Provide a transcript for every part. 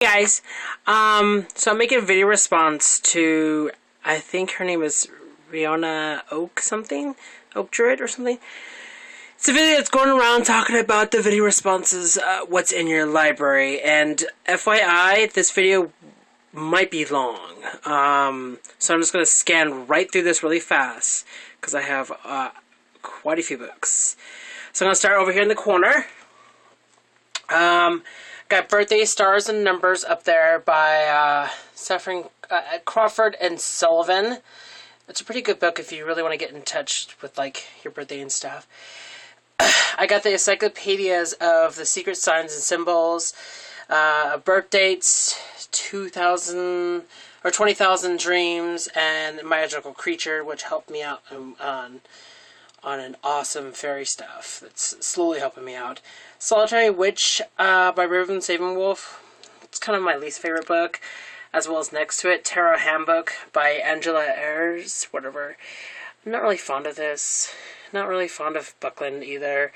Hey guys, so I'm making a video response to, I think her name is Rihanna Oak something? Oak Druid or something? It's a video that's going around talking about the video responses, what's in your library, and FYI, this video might be long, so I'm just going to scan right through this really fast, because I have, quite a few books. So I'm going to start over here in the corner. Got Birthday, Stars, and Numbers up there by Crawford and Sullivan. It's a pretty good book if you really want to get in touch with, like, your birthday and stuff. I got the encyclopedias of the secret signs and symbols, birth dates, 20,000 or 20,000 dreams, and magical creature, which helped me out on an awesome fairy stuff that's slowly helping me out. Solitary Witch by Raven Savenwolf. It's kind of my least favorite book, as well as next to it, Tarot Handbook by Angela Ayres, whatever. I'm not really fond of this. Not really fond of Buckland either.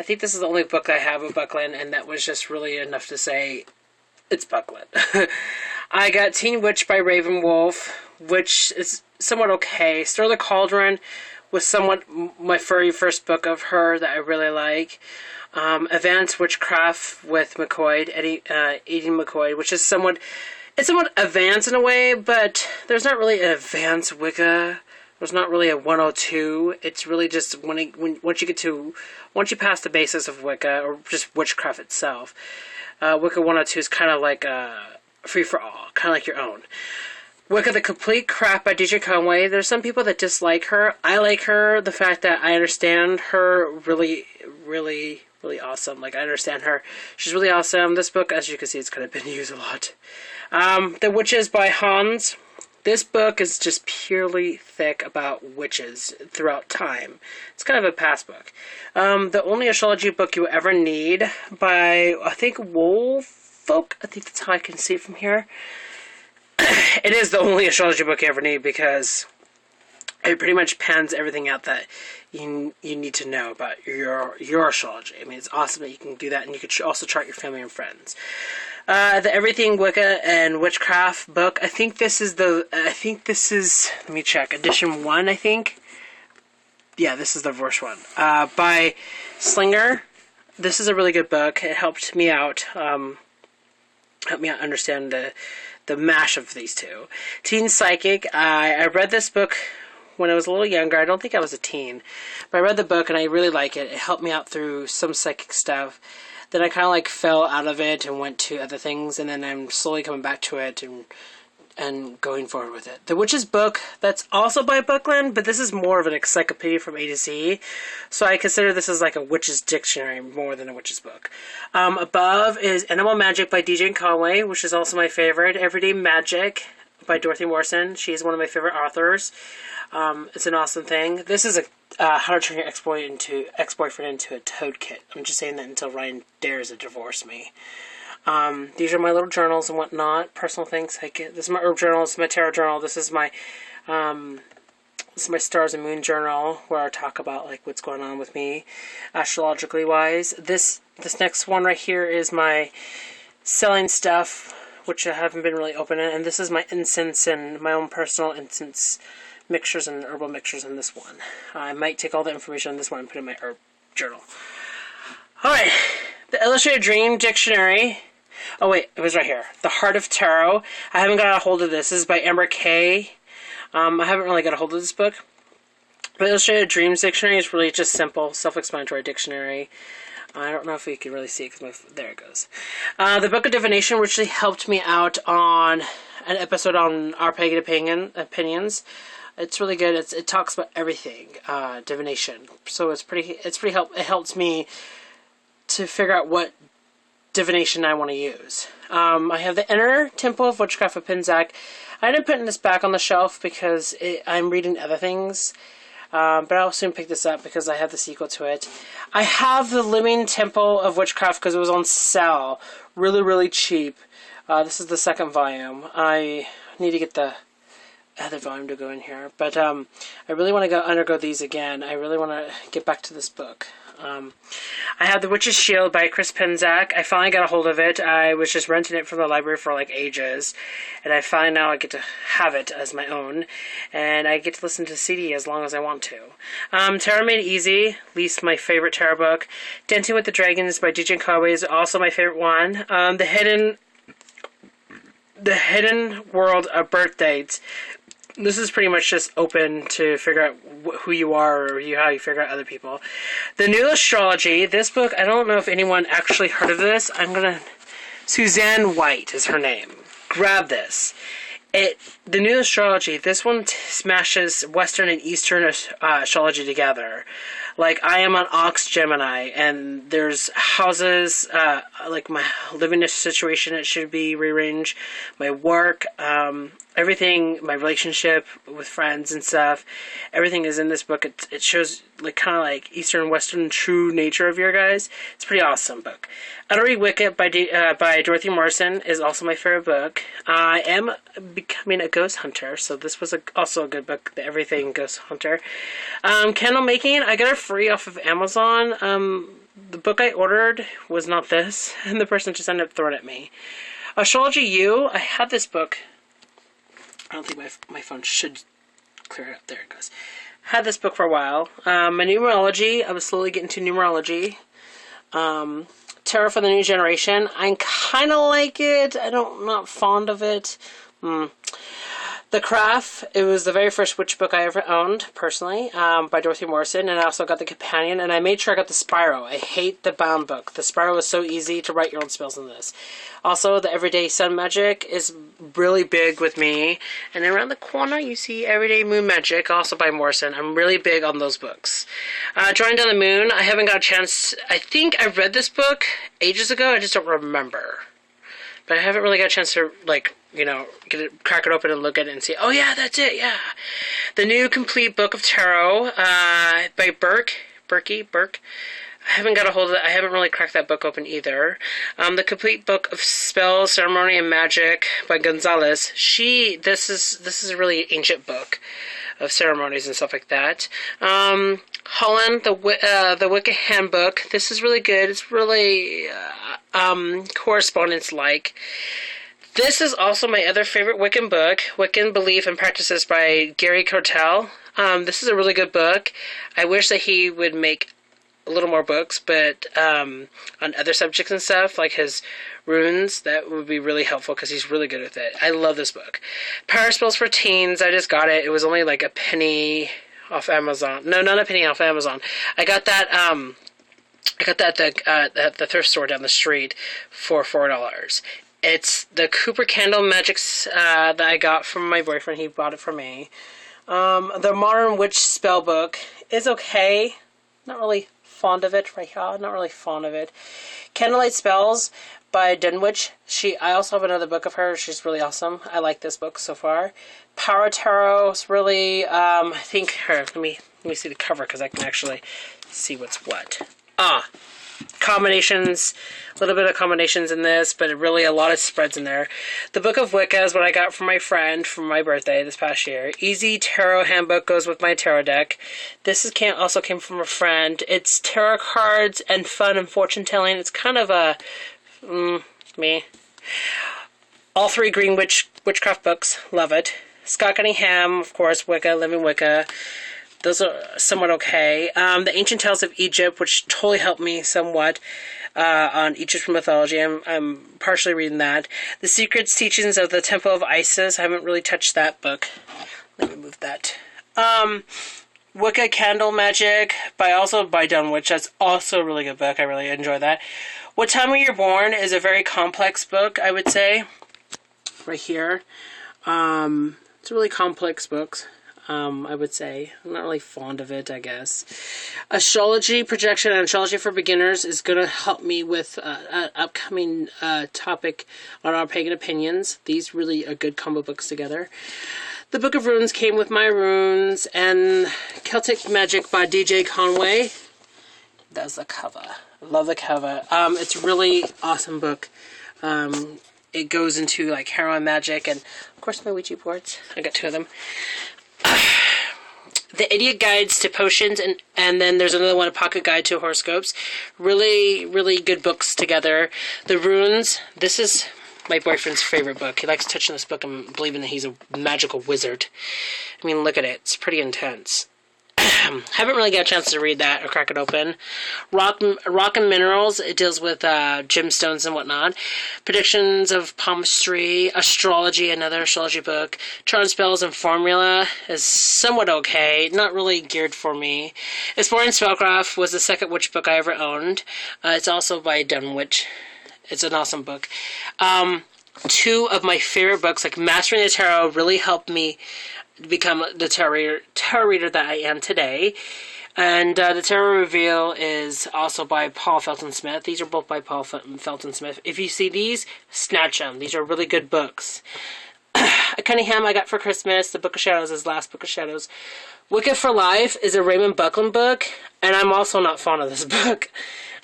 I think this is the only book I have of Buckland, and that was just really enough to say it's Buckland. I got Teen Witch by Ravenwolf, which is somewhat okay. Stir the Cauldron was somewhat my very first book of her that I really like. Advanced Witchcraft with Eddie McCoy, which is somewhat advanced in a way, but there's not really an advanced Wicca. There's not really a 102. It's really just once you pass the basis of Wicca, or just witchcraft itself. Wicca 102 is kind of like free for all, kind of like your own. Wicca the Complete Crap by DJ Conway. There's some people that dislike her. I like her. The fact that I understand her really awesome. Like, I understand her. She's really awesome. This book, as you can see, it's kind of been used a lot. The Witches by Hans. This book is just purely thick about witches throughout time. It's kind of a past book. The Only Astrology Book You Ever Need by, I think, Woolfolk. I think that's how I can see it from here. It is the only astrology book you ever need because it pretty much pans everything out that you need to know about your astrology. I mean, it's awesome that you can do that, and you could also chart your family and friends. The Everything Wicca and Witchcraft book. I think this is, let me check, edition 1, I think. Yeah, this is the first one. By Slinger. This is a really good book. It helped me out. Understand the mash of these two. Teen Psychic. I read this book when I was a little younger. I don't think I was a teen. But I read the book and I really like it. It helped me out through some psychic stuff. Then I kind of like fell out of it and went to other things. And then I'm slowly coming back to it and going forward with it. The Witch's Book, that's also by Buckland, but this is more of an encyclopedia from A to Z. So I consider this as like a witch's dictionary more than a witch's book. Above is Animal Magic by DJ Conway, which is also my favorite. Everyday Magic by Dorothy Morrison. She's one of my favorite authors. It's an awesome thing. This is a how to turn your ex-boyfriend into a toad kit. I'm just saying that until Ryan dares to divorce me. These are my little journals and whatnot, personal things. This is my herb journal, this is my tarot journal, this is my stars and moon journal, where I talk about like what's going on with me, astrologically wise. This next one right here is my selling stuff, which I haven't been really opening, and this is my incense and my own personal incense mixtures and herbal mixtures in this one. I might take all the information on this one and put it in my herb journal. Alright, the Illustrated Dream Dictionary. Oh wait, it was right here. The Heart of Tarot. I haven't got a hold of this. This is by Amber Kay. I haven't really got a hold of this book. But Illustrated Dreams Dictionary is really just simple, self-explanatory dictionary. I don't know if you can really see it because there it goes. The Book of Divination, which really helped me out on an episode on Our Pagan Opinions. It's really good. It talks about everything, divination. So it's pretty helpful. It helps me to figure out what divination I want to use. I have the Inner Temple of Witchcraft of Pinzac. I ended up putting this back on the shelf because I'm reading other things. But I'll soon pick this up because I have the sequel to it. I have the Living Temple of Witchcraft because it was on sale. Really cheap. This is the second volume. I need to get the other volume to go in here. But I really want to undergo these again. I really want to get back to this book. I have The Witch's Shield by Chris Penzak. I finally got a hold of it. I was just renting it from the library for like ages, and I finally now I get to have it as my own, and I get to listen to the CD as long as I want to. Tarot Made Easy, at least my favorite tarot book. Dancing with the Dragons by DJ Conway is also my favorite one. The Hidden World of Birth Dates. This is pretty much just open to figure out who you are or how you figure out other people. The New Astrology. This book, I don't know if anyone actually heard of this. Suzanne White is her name. Grab this. The New Astrology, this one smashes Western and Eastern astrology together. Like, I am an Ox Gemini, and there's houses, like my living situation, it should be rearranged, my work, everything, my relationship with friends and stuff, everything is in this book. It shows, like, kind of like Eastern and Western true nature of your guys. It's a pretty awesome book. Utterly Wicca by Dorothy Morrison is also my favorite book. I am becoming a ghost hunter, so this was also a good book, The Everything Ghost Hunter. Candle making, I got it free off of Amazon. The book I ordered was not this, and the person just ended up throwing it at me. Astrology U, I had this book. I don't think my phone should clear it up. There it goes. Had this book for a while. My numerology, I was slowly getting to numerology. Tarot for the New Generation, I kind of like it. I'm not fond of it. The Craft, it was the very first witch book I ever owned, personally, by Dorothy Morrison, and I also got the companion, and I made sure I got the Spiral. I hate the bound book. The Spiral is so easy to write your own spells in this. Also, the Everyday Sun Magic is really big with me, and around the corner you see Everyday Moon Magic, also by Morrison. I'm really big on those books. Drawing Down the Moon, I haven't got a chance. I think I read this book ages ago, I just don't remember. But I haven't really got a chance to, like, crack it open and look at it and see, oh yeah, that's it, yeah. The New Complete Book of Tarot by Burke. I haven't got a hold of it. I haven't really cracked that book open either. The Complete Book of Spells, Ceremony, and Magic by Gonzalez. This is a really ancient book of ceremonies and stuff like that. Holland, the Wicca Handbook. This is really good. It's really correspondence-like. This is also my other favorite Wiccan book, Wiccan Belief and Practices by Gary Cortell. This is a really good book. I wish that he would make a little more books, but on other subjects and stuff, like his runes, that would be really helpful because he's really good with it. I love this book. Power Spells for Teens, I just got it. It was only like a penny off Amazon. No, not a penny off Amazon. I got that at the thrift store down the street for $4. It's the Cooper Candle Magics that I got from my boyfriend. He bought it for me. The Modern Witch Spellbook is okay. Not really fond of it right here. Not really fond of it. Candlelight Spells by Dunwich. I also have another book of her. She's really awesome. I like this book so far. Power Tarot is really, I think, let me see the cover because I can actually see what's what. Combinations, a little bit of combinations in this, but really a lot of spreads in there. The Book of Wicca is what I got from my friend for my birthday this past year. Easy Tarot Handbook goes with my tarot deck. This also came from a friend. It's tarot cards and fun and fortune telling. It's kind of a me. All three Green Witchcraft books, love it. Scott Cunningham, of course, Wicca, Living Wicca. Those are somewhat okay. The Ancient Tales of Egypt, which totally helped me somewhat on Egyptian mythology. I'm partially reading that. The Secrets, Teachings of the Temple of Isis. I haven't really touched that book. Let me move that. Wicca Candle Magic by Dunwich. That's also a really good book. I really enjoy that. What Time Were You Born is a very complex book, I would say. Right here. It's a really complex book. I would say. I'm not really fond of it, I guess. Astrology, Projection, and Astrology for Beginners is going to help me with an upcoming topic on our pagan opinions. These really are good combo books together. The Book of Runes came with my runes, and Celtic Magic by DJ Conway. That's the cover. I love the cover. It's a really awesome book. It goes into like heroin magic, and of course my Ouija boards. I got two of them. The Idiot Guides to Potions, and then there's another one, A Pocket Guide to Horoscopes. Really, really good books together. The Runes, this is my boyfriend's favorite book. He likes touching this book and believing that he's a magical wizard. I mean, look at it. It's pretty intense. Haven't really got a chance to read that or crack it open. Rock and Minerals, it deals with gemstones and whatnot. Predictions of Palmistry. Astrology, another astrology book. Charm Spells and Formula is somewhat okay. Not really geared for me. Exploring Spellcraft was the second witch book I ever owned. It's also by Dunwich. It's an awesome book. Two of my favorite books, like Mastering the Tarot, really helped me become the tarot reader that I am today. And the Tarot Reveal is also by Paul Felton Smith. These are both by Paul Felton Smith. If you see these, snatch them. These are really good books. Cunningham I got for Christmas. The Book of Shadows, his last Book of Shadows. Wicca for Life is a Raymond Buckland book, and I'm also not fond of this book.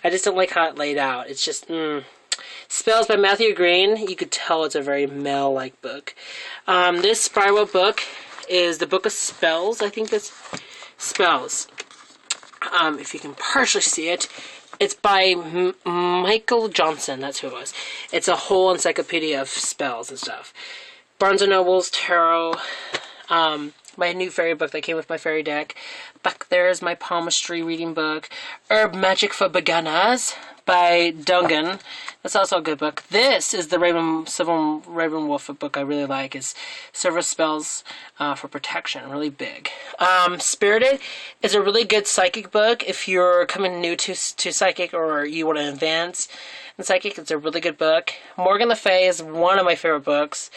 I just don't like how it laid out. It's just, Spells by Matthew Green. You could tell it's a very male-like book. This Spiral book is the Book of Spells. I think that's Spells. If you can partially see it, it's by Michael Johnson. That's who it was. It's a whole encyclopedia of spells and stuff. Barnes & Noble's Tarot. My new fairy book that came with my fairy deck. Back there is my palmistry reading book. Herb Magic for Beginners by Dungan. That's also a good book. This is the Ravenwolf book I really like. Is Service Spells for Protection. Really big. Spirited is a really good psychic book. If you're coming new to psychic or you want to advance in psychic, it's a really good book. Morgan Le Fay is one of my favorite books.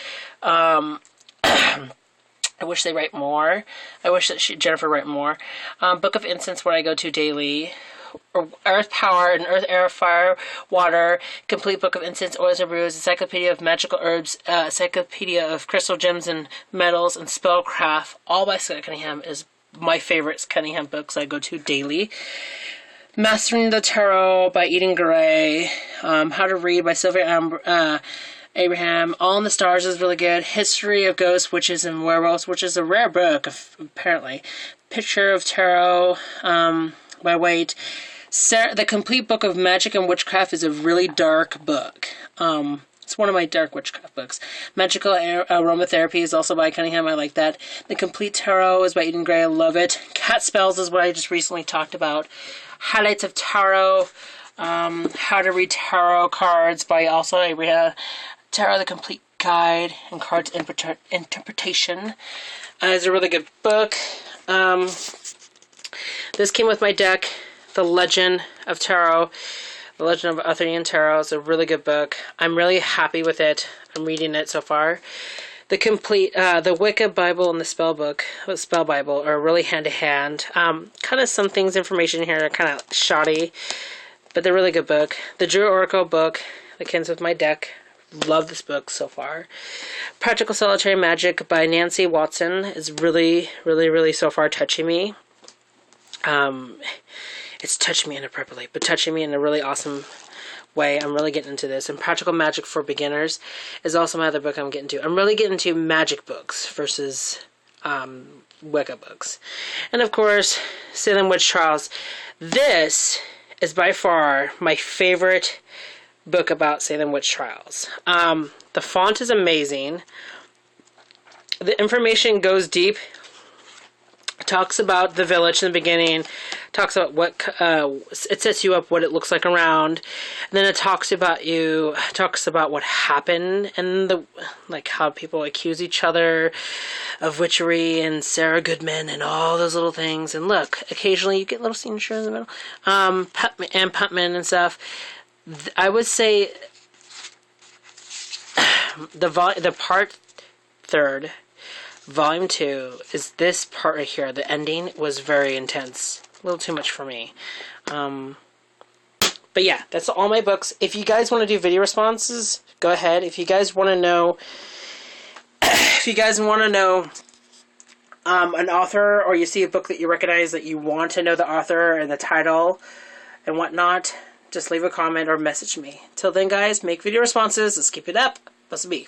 I wish they write more. I wish that Jennifer write more. Book of Incense, where I go to daily. Earth Power and Earth, Air, Fire, Water. Complete Book of Incense, Oils and Brews. Encyclopedia of Magical Herbs. Encyclopedia of Crystal Gems and Metals. And Spellcraft. All by Scott Cunningham is my favorite Cunningham books I go to daily. Mastering the Tarot by Eden Gray. How to Read by Sylvia Abraham. All in the Stars is really good. History of Ghosts, Witches, and Werewolves, which is a rare book, apparently. Picture of Tarot by Waite. The Complete Book of Magic and Witchcraft is a really dark book. It's one of my dark witchcraft books. Magical Aromatherapy is also by Cunningham. I like that. The Complete Tarot is by Eden Gray. I love it. Cat Spells is what I just recently talked about. Highlights of Tarot. How to Read Tarot Cards by also Abraham. Tarot, the Complete Guide and Cards Interpretation is a really good book. This came with my deck, The Legend of Tarot. The Legend of Arthurian Tarot is a really good book. I'm really happy with it. I'm reading it so far. The Wicca Bible and the Spell Bible are really hand-to-hand. Kind of some things, information here are kind of shoddy, but they're a really good book. The Drew Oracle book that comes with my deck. Love this book so far. Practical Solitary Magic by Nancy Watson is really, really, really so far touching me. It's touching me inappropriately, but touching me in a really awesome way. I'm really getting into this. And Practical Magic for Beginners is also my other book I'm getting to. I'm really getting into magic books versus Wicca books. And of course, Salem Witch Trials. This is by far my favorite book about Salem Witch Trials. The font is amazing. The information goes deep. It talks about the village in the beginning. Talks about what it sets you up, what it looks like around. And then it talks about what happened and how people accuse each other of witchery and Sarah Goodman and all those little things. And look, occasionally you get little signatures in the middle. Putman and stuff. I would say the part third, volume 2, is this part right here. The ending was very intense. A little too much for me. But yeah, that's all my books. If you guys want to do video responses, go ahead. If you guys want to know, an author, or you see a book that you recognize that you want to know the author and the title and whatnot, just leave a comment or message me. Till then, guys, make video responses. Let's keep it up. Bless be.